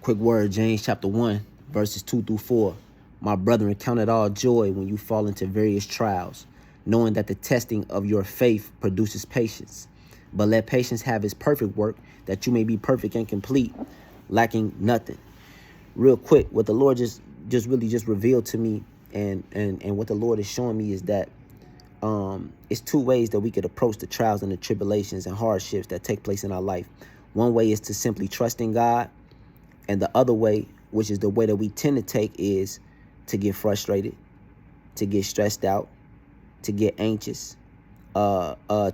Quick word, James chapter 1, verses 2 through 4. My brethren, count it all joy when you fall into various trials, knowing that the testing of your faith produces patience. But let patience have its perfect work, that you may be perfect and complete, lacking nothing. Real quick, what the Lord just really revealed to me, and what the Lord is showing me is that it's two ways that we could approach the trials and the tribulations and hardships that take place in our life. One way is to simply trust in God. And the other way, which is the way that we tend to take, is to get frustrated, to get stressed out, to get anxious, to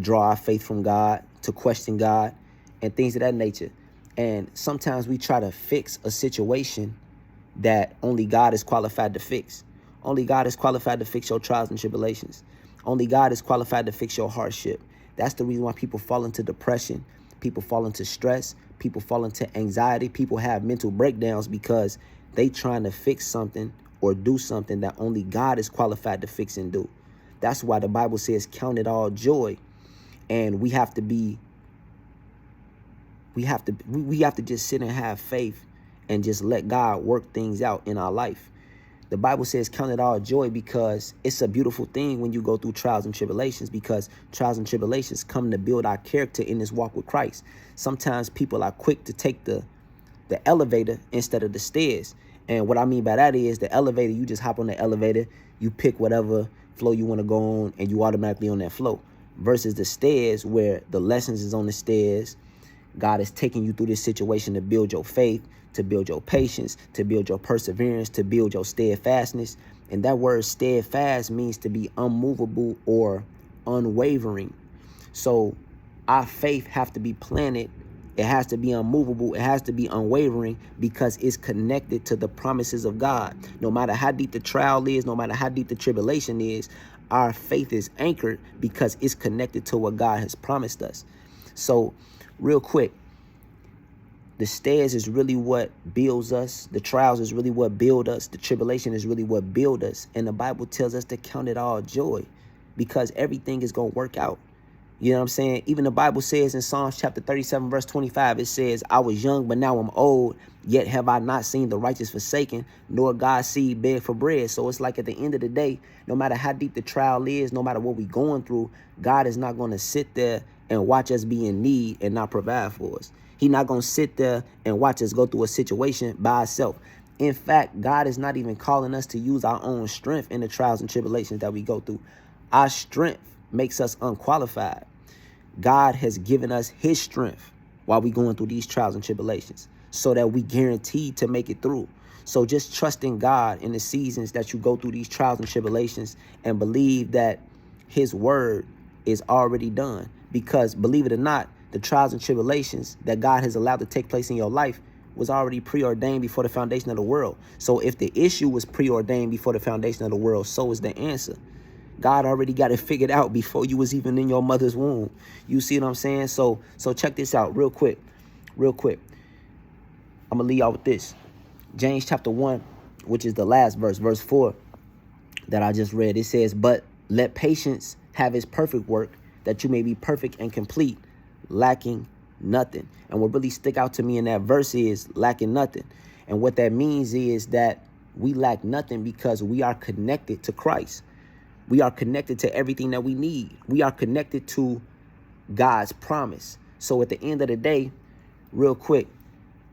draw our faith from God, to question God, and things of that nature. And sometimes we try to fix a situation that only God is qualified to fix. Only God is qualified to fix your trials and tribulations. Only God is qualified to fix your hardship. That's the reason why people fall into depression. People fall into stress. People fall into anxiety. People have mental breakdowns because they trying to fix something or do something that only God is qualified to fix and do. That's why the Bible says, count it all joy. And we have to just sit and have faith and just let God work things out in our life. The Bible says count it all joy because it's a beautiful thing when you go through trials and tribulations, because trials and tribulations come to build our character in this walk with Christ. Sometimes people are quick to take the elevator instead of the stairs. And what I mean by that is the elevator, you just hop on the elevator, you pick whatever flow you want to go on, and you automatically on that flow. Versus the stairs, where the lessons is on the stairs. God is taking you through this situation to build your faith, to build your patience, to build your perseverance, to build your steadfastness. And that word steadfast means to be unmovable or unwavering. So our faith have to be planted. It has to be unmovable. It has to be unwavering because it's connected to the promises of God. No matter how deep the trial is, no matter how deep the tribulation is, our faith is anchored because it's connected to what God has promised us. So real quick, the stairs is really what builds us. The trials is really what build us. The tribulation is really what build us. And the Bible tells us to count it all joy because everything is going to work out. You know what I'm saying? Even the Bible says in Psalms chapter 37, verse 25, it says, I was young, but now I'm old, yet have I not seen the righteous forsaken, nor God's seed beg for bread. So it's like at the end of the day, no matter how deep the trial is, no matter what we're going through, God is not going to sit there and watch us be in need and not provide for us. He's not going to sit there and watch us go through a situation by ourselves. In fact, God is not even calling us to use our own strength in the trials and tribulations that we go through. Our strength makes us unqualified. God has given us his strength while we're going through these trials and tribulations so that we guaranteed to make it through. So just trust in God in the seasons that you go through these trials and tribulations and believe that his word is already done. Because believe it or not, the trials and tribulations that God has allowed to take place in your life was already preordained before the foundation of the world. So if the issue was preordained before the foundation of the world, so is the answer. God already got it figured out before you was even in your mother's womb. You see what I'm saying? So check this out real quick. I'm going to leave y'all with this. James chapter 1, which is the last verse, verse 4 that I just read. It says, but let patience have its perfect work, that you may be perfect and complete, lacking nothing. And what really stick out to me in that verse is lacking nothing. And what that means is that we lack nothing because we are connected to Christ. We are connected to everything that we need. We are connected to God's promise. So at the end of the day, real quick,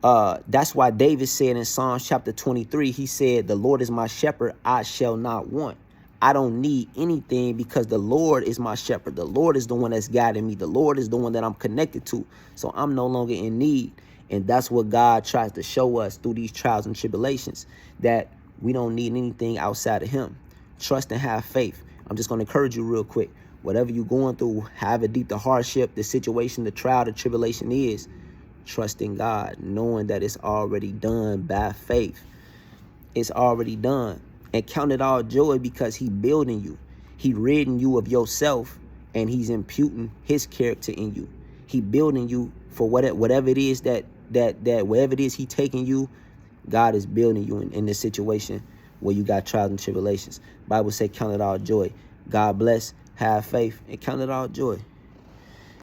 that's why David said in Psalms chapter 23, he said, the Lord is my shepherd, I shall not want. I don't need anything because the Lord is my shepherd. The Lord is the one that's guiding me. The Lord is the one that I'm connected to. So I'm no longer in need. And that's what God tries to show us through these trials and tribulations, that we don't need anything outside of him. Trust and have faith. I'm just going to encourage you real quick. Whatever you're going through, however deep the hardship, the situation, the trial, the tribulation is, trust in God, knowing that it's already done by faith. It's already done. And count it all joy because he building you. He ridding you of yourself and he's imputing his character in you. He building you for whatever it is that wherever it is he taking you, God is building you in this situation where you got trials and tribulations. Bible say count it all joy. God bless, have faith, and count it all joy.